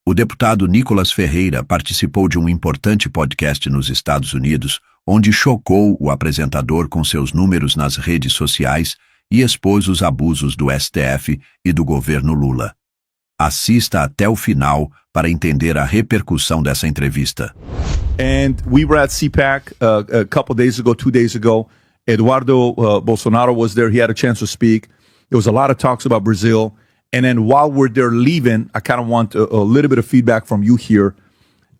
O deputado Nicolas Ferreira participou de um importante podcast nos Estados Unidos, onde chocou o apresentador com seus números nas redes sociais e expôs os abusos do STF e do governo Lula. Assista até o final para entender a repercussão dessa entrevista. And we were at CPAC a couple days ago, 2 days ago. Eduardo Bolsonaro was there. He had a chance to speak. There was a lot of talks about Brazil. And then while we're there leaving, I kind of want a little bit of feedback from you here.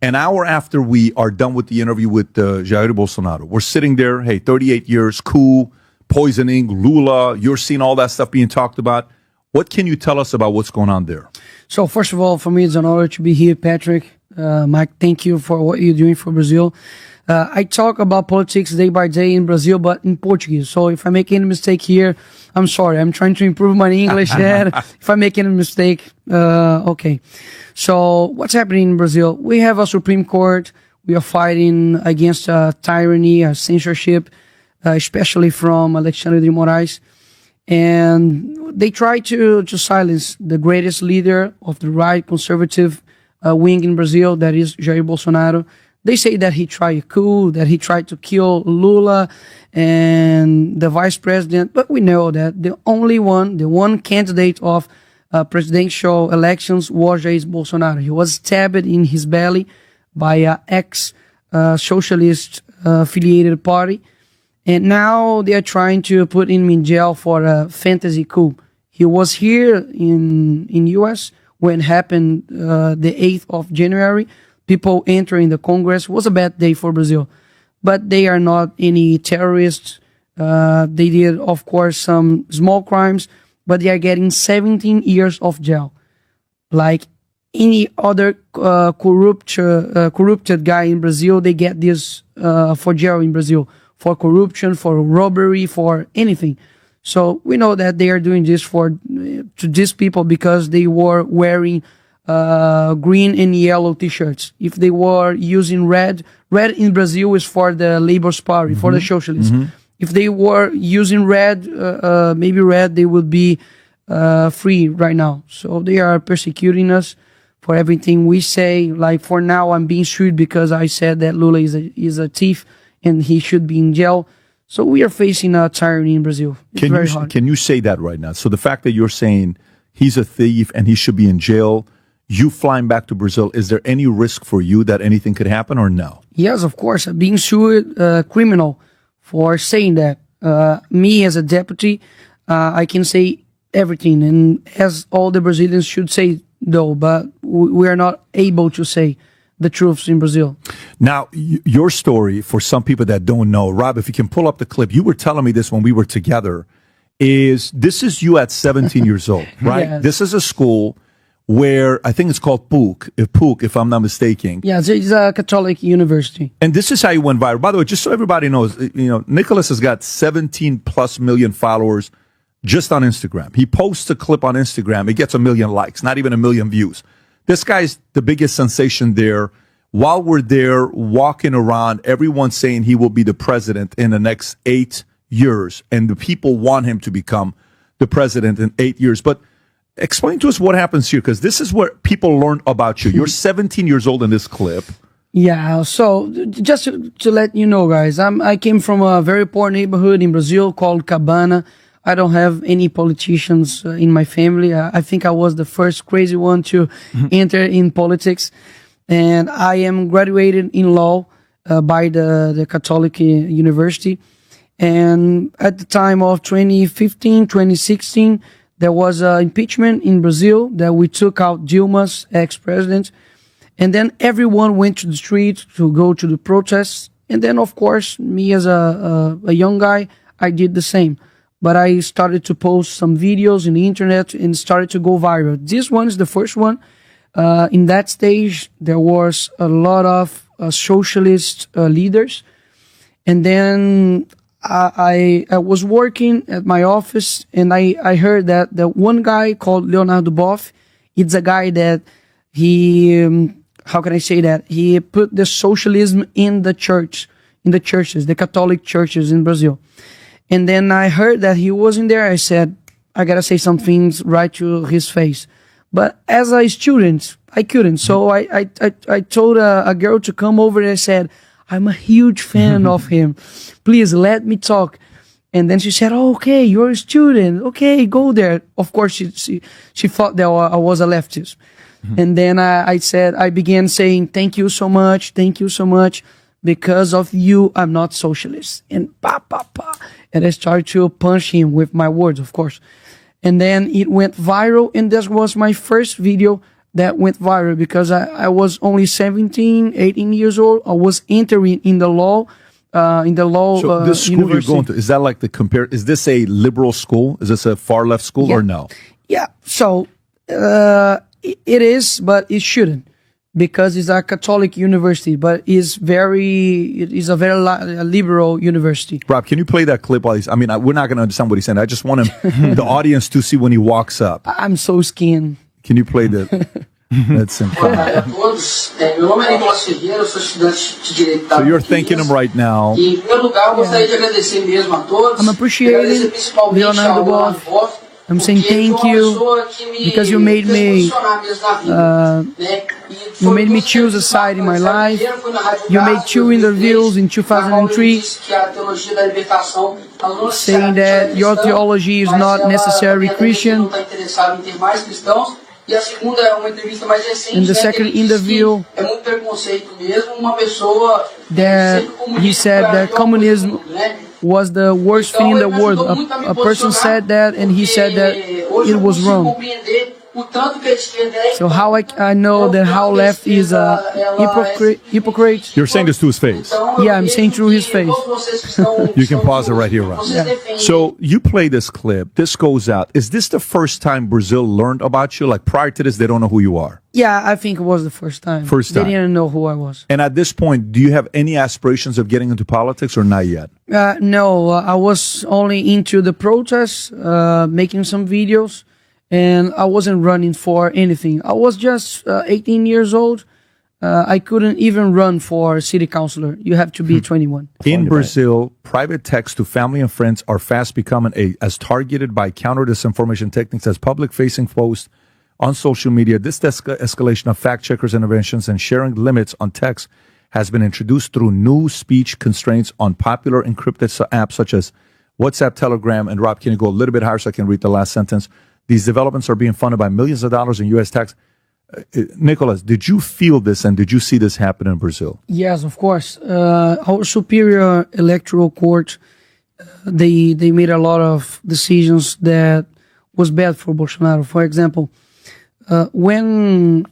An hour after we are done with the interview with Jair Bolsonaro, we're sitting there, hey, 38 years, cool, poisoning, Lula, you're seeing all that stuff being talked about. What can you tell us about what's going on there? So first of all, for me, it's an honor to be here, Patrick. Mike, thank you for what you're doing for Brazil. I talk about politics day by day in Brazil, but in Portuguese. So if I make any mistake here, I'm sorry. I'm trying to improve my English. And if I make any mistake, okay. So what's happening in Brazil? We have a Supreme Court. We are fighting against tyranny, censorship, especially from Alexandre de Moraes. And they try to silence the greatest leader of the right conservative wing in Brazil, that is Jair Bolsonaro. They say that he tried a coup, that he tried to kill Lula and the vice president, but we know that the one candidate of presidential elections was Jair Bolsonaro. He was stabbed in his belly by an ex-socialist affiliated party. And now they are trying to put him in jail for a fantasy coup. He was here in U.S. when it happened the 8th of January. People entering the Congress. It was a bad day for Brazil. But they are not any terrorists. They did, of course, some small crimes, but they are getting 17 years of jail. Like any other corrupted guy in Brazil, they get this for jail in Brazil. For corruption, for robbery, for anything. So we know that they are doing this to these people because they were wearing green and yellow t-shirts. If they were using red in Brazil is for the Labour's Party, for the socialists. If they were using red, maybe red, they would be free right now. So they are persecuting us for everything we say. Like for now, I'm being sued because I said that Lula is a thief and he should be in jail. So we are facing a tyranny in Brazil. It's very hard. Can you say that right now? So the fact that you're saying he's a thief and he should be in jail, you flying back to Brazil, is there any risk for you that anything could happen or no? Yes, of course. Being sued, criminal for saying that. Me as a deputy, I can say everything, and as all the Brazilians should say though, but we are not able to say the truths in Brazil. Now, your story, for some people that don't know, Rob, if you can pull up the clip, you were telling me this when we were together, this is you at 17 years old, right? Yes. This is a school where I think it's called PUC, if I'm not mistaken. Yeah, it's a Catholic university. And this is how you went viral. By the way, just so everybody knows, Nicholas has got 17 plus million followers just on Instagram. He posts a clip on Instagram. It gets 1 million likes, not even 1 million views. This guy's the biggest sensation there. While we're there walking around, everyone's saying he will be the president in the next 8 years. And the people want him to become the president in 8 years. But explain to us what happens here, because this is where people learn about you. You're 17 years old in this clip. Yeah, so just to let you know, guys, I came from a very poor neighborhood in Brazil called Cabana. I don't have any politicians in my family. I think I was the first crazy one to enter in politics. And I am graduated in law by the Catholic University. And at the time of 2015, 2016, there was an impeachment in Brazil that we took out Dilma's ex-president. And then everyone went to the street to go to the protests. And then, of course, me as a young guy, I did the same. But I started to post some videos on the internet and started to go viral. This one is the first one. In that stage, there was a lot of socialist leaders. And then I was working at my office, and I heard that the one guy called Leonardo Boff, it's a guy that he, how can I say that? He put the socialism in the church, in the churches, the Catholic churches in Brazil. And then I heard that he was in there. I said, I gotta say some things right to his face. But as a student, I couldn't. So I told a girl to come over and I said, I'm a huge fan of him. Please let me talk. And then she said, oh, okay, you're a student. Okay, go there. Of course, she thought that I was a leftist. And then I began saying, thank you so much. Thank you so much. Because of you, I'm not socialist. And And I started to punch him with my words, of course. And then it went viral. And this was my first video that went viral because I was only 17, 18 years old. I was entering in the law. So this school university. you're going to, is that like is this a liberal school? Is this a far left school or no? Yeah. So it is, but it shouldn't. Because it's a Catholic university, but it is a very liberal university. Rob, can you play that clip while he's, we're not going to understand what he's saying. I just want the audience to see when he walks up. I'm so skinned. Can you play the, that's Boa tarde a todos. Meu nome é Nicolas Ferreira, eu sou estudante de Direito da So you're thanking him right now. E, em primeiro lugar, eu gostaria de agradecer mesmo a todos. I'm appreciating Leonardo Boff. I'm saying thank you because you made me choose a side in my life. You made 2 interviews in 2003 saying that your theology is not necessarily Christian. In the second interview, that he said that communism was the worst thing in the world. A person said that, and he said that it was wrong. So how I know that how left is a hypocrite? You're saying this to his face. Yeah, I'm saying through his face. You can pause it right here, Rob. Yeah. So you play this clip. This goes out. Is this the first time Brazil learned about you? Like prior to this, they don't know who you are. Yeah, I think it was the first time. First time. They didn't know who I was. And at this point, do you have any aspirations of getting into politics or not yet? No, I was only into the protests, making some videos. And I wasn't running for anything. I was just 18 years old. I couldn't even run for city councilor. You have to be 21. In Brazil, private texts to family and friends are fast becoming as targeted by counter-disinformation techniques as public-facing posts on social media. This escalation of fact-checkers' interventions and sharing limits on text has been introduced through new speech constraints on popular encrypted apps such as WhatsApp, Telegram, and Rob, can you go a little bit higher so I can read the last sentence? These developments are being funded by millions of dollars in U.S. tax. Nikolas, did you feel this and did you see this happen in Brazil? Yes, of course. Our superior electoral court, they made a lot of decisions that was bad for Bolsonaro. For example, when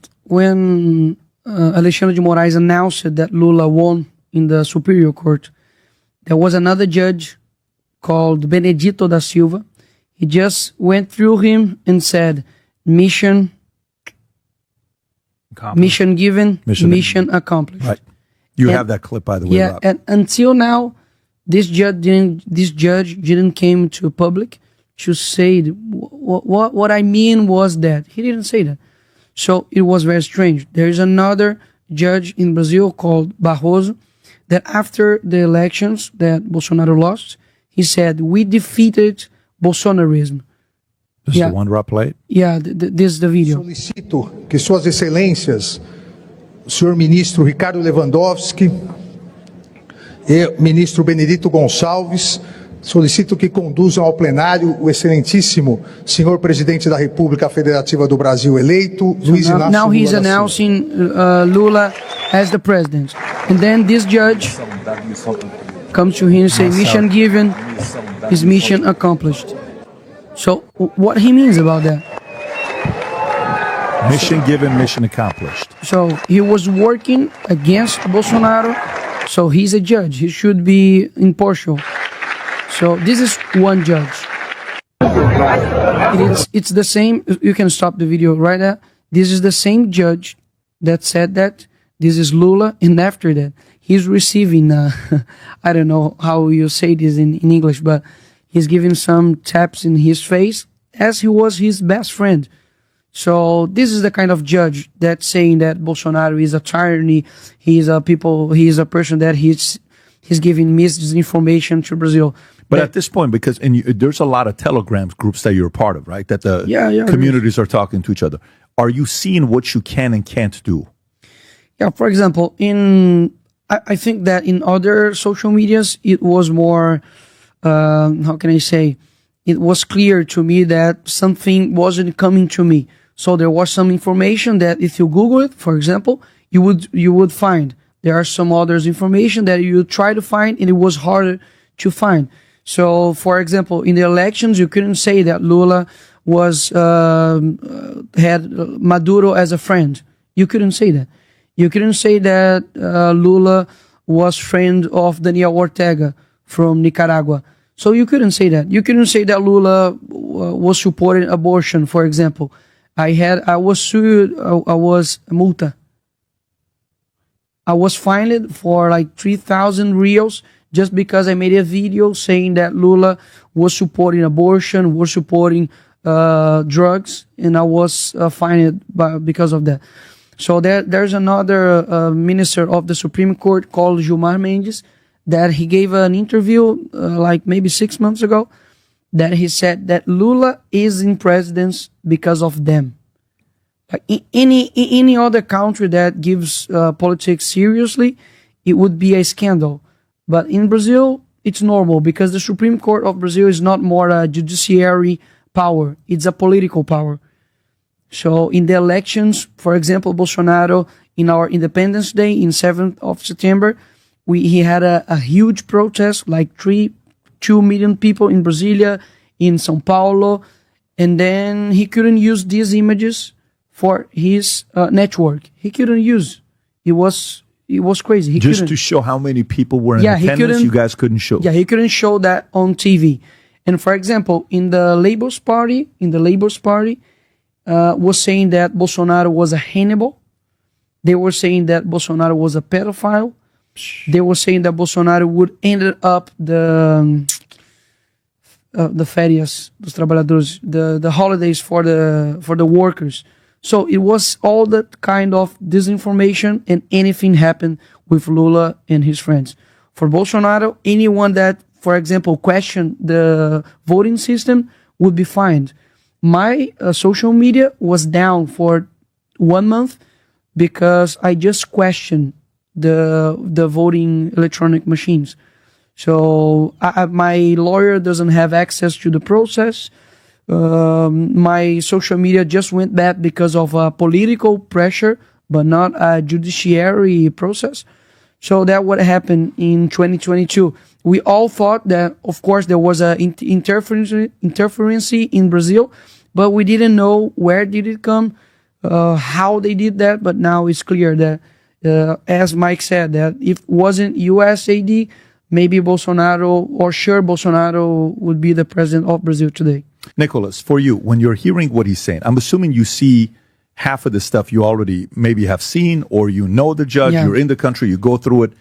Alexandre de Moraes announced that Lula won in the superior court, there was another judge called Benedito da Silva. He just went through him and said, mission given, mission accomplished. Right. You have that clip, by the way, Yeah, Rob. and until now, this judge didn't came to public to say what I mean was that. He didn't say that. So it was very strange. There is another judge in Brazil called Barroso that after the elections that Bolsonaro lost, he said, we defeated Bolsonarismo. This is the one Rob played? Yeah, this is the video. Solicito que Suas Excelências, o senhor ministro Ricardo Lewandowski e ministro Benedito Gonçalves, solicito que conduzam ao plenário o excelentíssimo senhor presidente da República Federativa do Brasil eleito, Luiz Inácio Now he's Lula da Silva. announcing Lula as the president. And then this judge comes to him and say, mission given is mission accomplished. So what he means about that? Mission given, mission accomplished. So he was working against Bolsonaro. So he's a judge. He should be impartial. So this is one judge. It's the same. You can stop the video right there. This is the same judge that said that. This is Lula. And after that, he's receiving, I don't know how you say this in English, but he's giving some taps in his face as he was his best friend. So this is the kind of judge that's saying that Bolsonaro is a tyranny. He is a person that he's giving misinformation to Brazil. But at this point, because there's a lot of Telegram groups that you're a part of, right? That the communities are talking to each other. are you seeing what you can and can't do? Yeah, for example, I think that in other social medias, it was more, how can I say, it was clear to me that something wasn't coming to me. So there was some information that if you Google it, for example, you would find. There are some others information that you try to find and it was harder to find. So, for example, in the elections, you couldn't say that Lula had Maduro as a friend. You couldn't say that. You couldn't say that Lula was friend of Daniel Ortega from Nicaragua. So you couldn't say that. You couldn't say that Lula was supporting abortion, for example. I was sued. I was multa. I was fined for like 3,000 reals just because I made a video saying that Lula was supporting abortion, was supporting drugs, and I was fined because of that. So there's another minister of the Supreme Court called Gilmar Mendes that he gave an interview like maybe 6 months ago that he said that Lula is in presidents because of them. Like in any other country that gives politics seriously, it would be a scandal. But in Brazil, it's normal because the Supreme Court of Brazil is not more a judiciary power. It's a political power. So in the elections, for example, Bolsonaro, in our Independence Day, in 7th of September, he had a huge protest, like 2 million people in Brasilia, in São Paulo, and then he couldn't use these images for his network. He couldn't use. It was crazy. He Just couldn't. to show how many people were in attendance, you guys couldn't show. Yeah, he couldn't show that on TV. And for example, in the Labour's Party, was saying that Bolsonaro was a Hannibal. They were saying that Bolsonaro was a pedophile. They were saying that Bolsonaro would end up the férias dos trabalhadores, the holidays for the workers. So it was all that kind of disinformation, and anything happened with Lula and his friends. For Bolsonaro, anyone that, for example, questioned the voting system would be fined. My social media was down for 1 month because I just questioned the voting electronic machines. So my lawyer doesn't have access to the process. My social media just went bad because of political pressure, but not a judiciary process. So that what happened in 2022. We all thought that, of course, there was a interference in Brazil, but we didn't know where did it come, how they did that. But now it's clear that, as Mike said, that if it wasn't USAID, maybe Bolsonaro would be the president of Brazil today. Nikolas, for you, when you're hearing what he's saying, I'm assuming you see half of the stuff you already maybe have seen, or you know the judge, you're in the country, you go through it.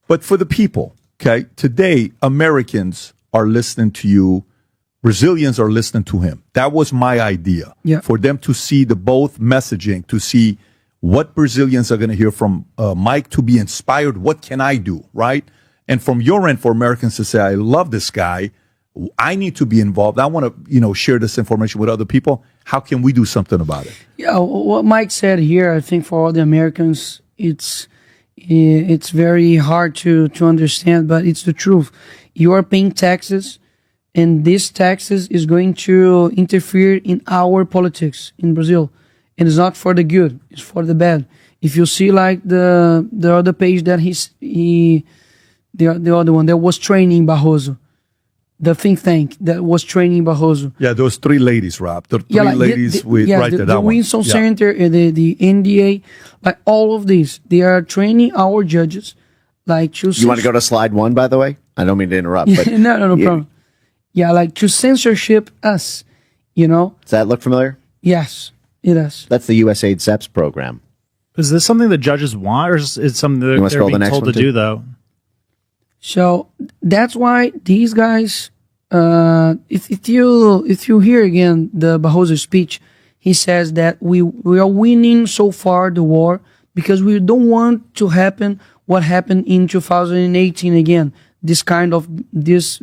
But for the people, okay, today, Americans are listening to you, Brazilians are listening to him. That was my idea, for them to see the both messaging, to see what Brazilians are going to hear from Mike, to be inspired. What can I do, right? And from your end, for Americans to say, I love this guy, I need to be involved, I want to, share this information with other people. How can we do something about it? Yeah, what Mike said here, I think for all the Americans, it's very hard to understand, but it's the truth. You are paying taxes, and this taxes is going to interfere in our politics in Brazil. And it's not for the good, it's for the bad. If you see like the other page that the other one that was training Barroso, the think tank that was training Barroso. Yeah, those 3 ladies, Rob. The 3 ladies with right there. The Winston Center, the NDA, like all of these, they are training our judges. Like to you want to go to slide 1, by the way? I don't mean to interrupt. But no problem. Yeah, like to censorship us, Does that look familiar? Yes, it does. That's the USAID CEPS program. Is this something that judges want, or is it something that they're being told to do, though? So that's why these guys, if you hear again the Barroso speech, he says that we are winning so far the war because we don't want to happen what happened in 2018 again, this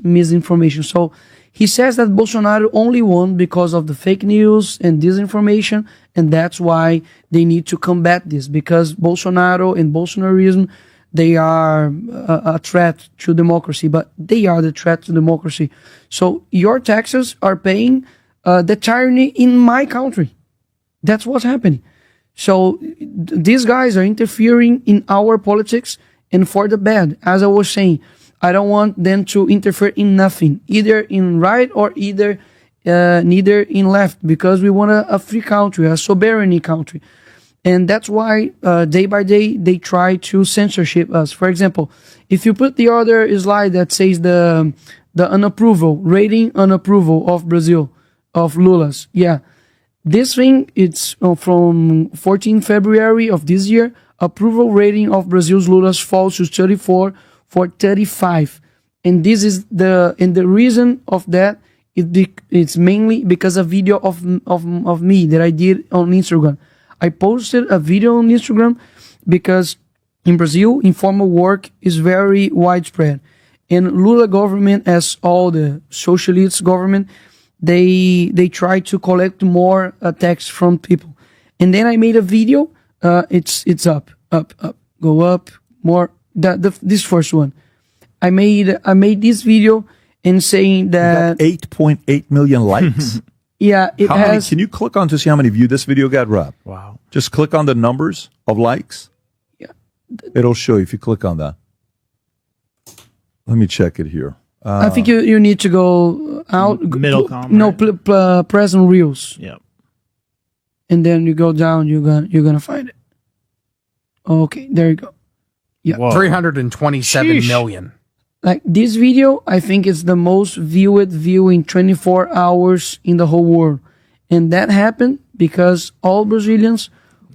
misinformation. So he says that Bolsonaro only won because of the fake news and disinformation, And that's why they need to combat this, because Bolsonaro and Bolsonarism, they are a threat to democracy, but they are the threat to democracy. So your taxes are paying the tyranny in my country. That's what's happening. So these guys are interfering in our politics, and for the bad. As I was saying, I don't want them to interfere in nothing, either in right or neither in left, because we want a free country, a sovereignty country. And that's why day by day they try to censorship us. For example, if you put the other slide that says the rating unapproval of Brazil, of Lula's, yeah. This thing, it's from 14 February of this year. Approval rating of Brazil's Lula's falls to 34 for 35. And this is the reason of that, it's mainly because a video of me that I did on Instagram. I posted a video on Instagram because in Brazil, informal work is very widespread. And Lula government, as all the socialist government, they try to collect more tax from people. And then I made a video. It's up, go up more. This first one, I made this video and saying that 8.8 million likes. Yeah, it how has. Many, can you click on to see how many views this video got, Rob? Wow. Just click on the numbers of likes. Yeah. It'll show you if you click on that. Let me check it here. I think you need to go out. Middle column. No, Right? press on Reels. Yep. And then you go down. You're gonna find it. Okay, there you go. Yeah. Whoa. 327 Sheesh. million. Like this video, I think it's the most viewed video in 24 hours in the whole world. And that happened because all Brazilians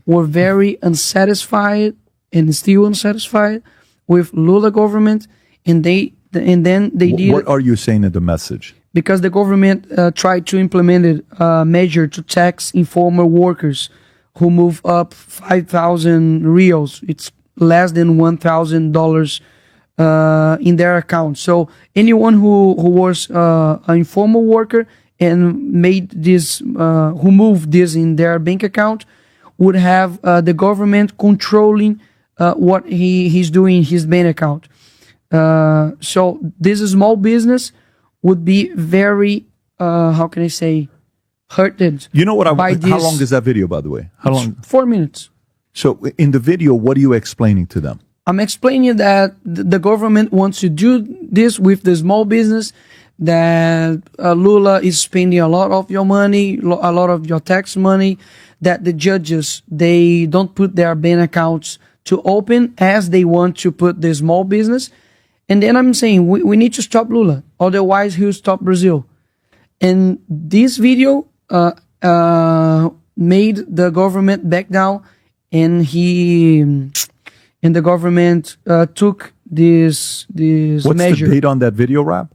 were very unsatisfied and still unsatisfied with Lula government. And then they did. What are you saying in the message? Because the government tried to implement a measure to tax informal workers who move up 5,000 reals. It's less than $1,000 in their account. So anyone who was an informal worker and made this, who moved this in their bank account, would have the government controlling what he's doing in his bank account. So this small business would be very, how can I say, hurted. You know what? by How long is that video, by the way? How long? 4 minutes. So in the video, what are you explaining to them? I'm explaining that the government wants to do this with the small business, that Lula is spending a lot of your money, a lot of your tax money, that the judges, they don't put their bank accounts to open as they want to put the small business. And then I'm saying we need to stop Lula, otherwise he'll stop Brazil. And this video made the government back down, and the government took this What's measure. the date on that video, Rob?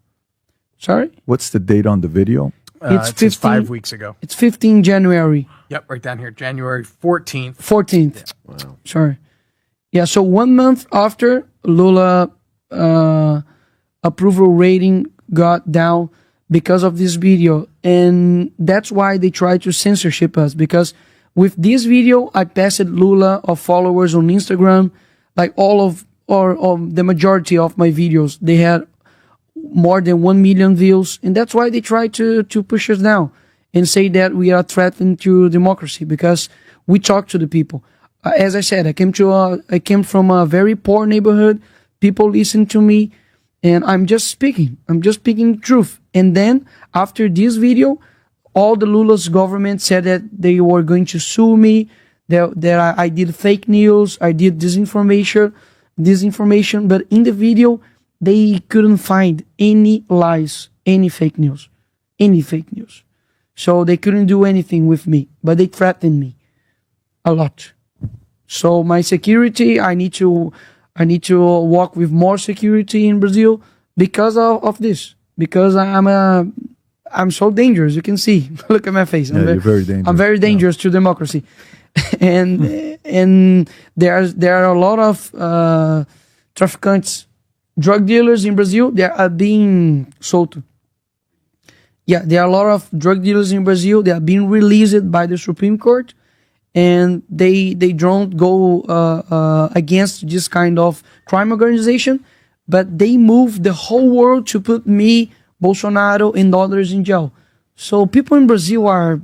Sorry? What's the date on the video? It's It says 15 5 weeks ago. It's 15 January. Yep, right down here, January 14th. 14th. Wow. Sorry. Yeah, so 1 month after Lula approval rating got down because of this video. And that's why they try to censorship us, because with this video, I passed Lula of followers on Instagram, like or the majority of my videos. They had more than 1 million views. And that's why they try to push us down and say that we are threatening to democracy, because we talk to the people. As I said, I came from a very poor neighborhood. People listen to me, and I'm just speaking the truth. And then after this video, all the Lula's government said that they were going to sue me, that I did fake news, I did disinformation. But in the video, they couldn't find any lies, any fake news. So they couldn't do anything with me, but they threatened me a lot. So my security, I need to walk with more security in Brazil because of this. Because I'm so dangerous. You can see. Look at my face. You're very dangerous. I'm very dangerous to democracy, and there are a lot of traficantes, drug dealers in Brazil. They are being sold. Yeah, there are a lot of drug dealers in Brazil. They are being released by the Supreme Court, and they don't go against this kind of crime organization, but they move the whole world to put me, Bolsonaro, and others in jail. So people in Brazil are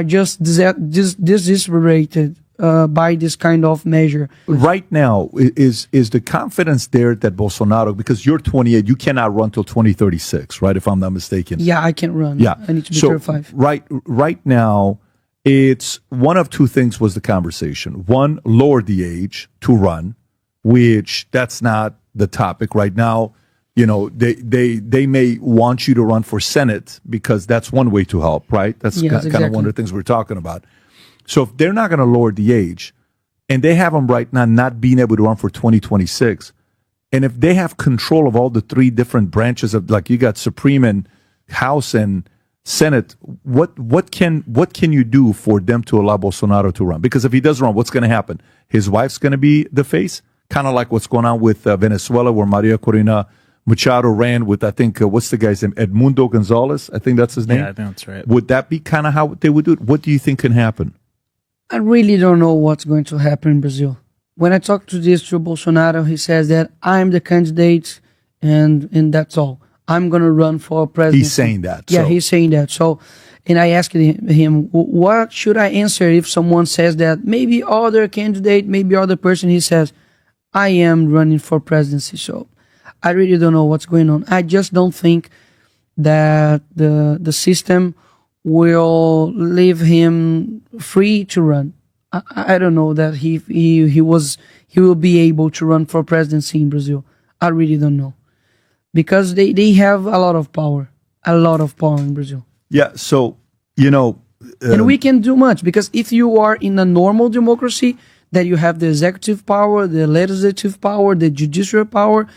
just desesperated by this kind of measure. Right now, is the confidence there that Bolsonaro, because you're 28, you cannot run till 2036, right? If I'm not mistaken. Yeah, I can run. Yeah, I need to be so 35. Right now, it's one of two things was the conversation. One, lower the age to run, which that's not the topic right now. You know, they may want you to run for Senate because that's one way to help, right? That's kind of one of the things we're talking about. So if they're not going to lower the age, and they have them right now not being able to run for 2026, and if they have control of all the three different branches of, like, you got Supreme and House and Senate, what can you do for them to allow Bolsonaro to run? Because if he does run, what's going to happen? His wife's going to be the face, kind of like what's going on with Venezuela, where Maria Corina Machado ran with, I think, what's the guy's name? Edmundo Gonzalez, I think that's his name. Yeah, I think that's right. Would that be kind of how they would do it? What do you think can happen? I really don't know what's going to happen in Brazil. When I talk to Bolsonaro, he says that I'm the candidate and that's all. I'm going to run for president. He's saying that. Yeah, so. he's saying that. So, and I asked him, what should I answer if someone says that maybe other candidate, maybe other person? He says, I am running for presidency. So I really don't know what's going on. I just don't think that the system will leave him free to run. I don't know that he will be able to run for presidency in Brazil. I really don't know, because they have a lot of power in Brazil. Yeah, so and we can do much, because if you are in a normal democracy, that you have the executive power, the legislative power, the judicial power,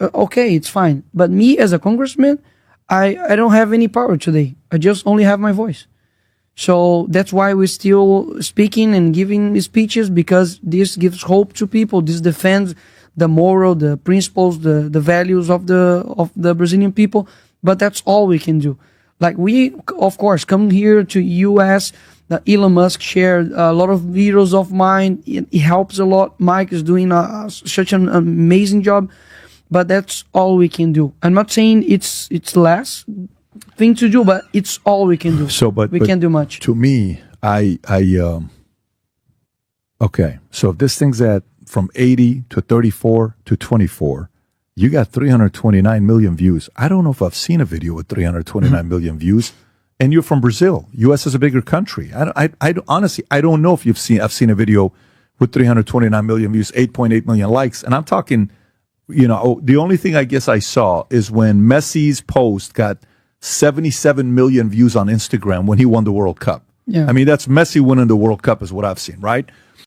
okay, it's fine. But me as a congressman, I don't have any power today. I just only have my voice. So that's why we're still speaking and giving speeches, because this gives hope to people. This defends the moral, the principles, the values of the Brazilian people. But that's all we can do. Like, we, of course, come here to US. Elon Musk shared a lot of videos of mine. It helps a lot. Mike is doing such an amazing job. But that's all we can do. I'm not saying it's less thing to do, but it's all we can do. So, but we can't do much. To me, okay. So if this thing's at from 80 to 34 to 24, you got 329 million views. I don't know if I've seen a video with 329 million views. And you're from Brazil. U.S. is a bigger country. Honestly, I don't know if I've seen a video with 329 million views, 8.8 million likes, and I'm talking. The only thing I guess I saw is when Messi's post got 77 million views on Instagram when he won the World Cup. Yeah. I mean, that's Messi winning the World Cup is what I've seen, right?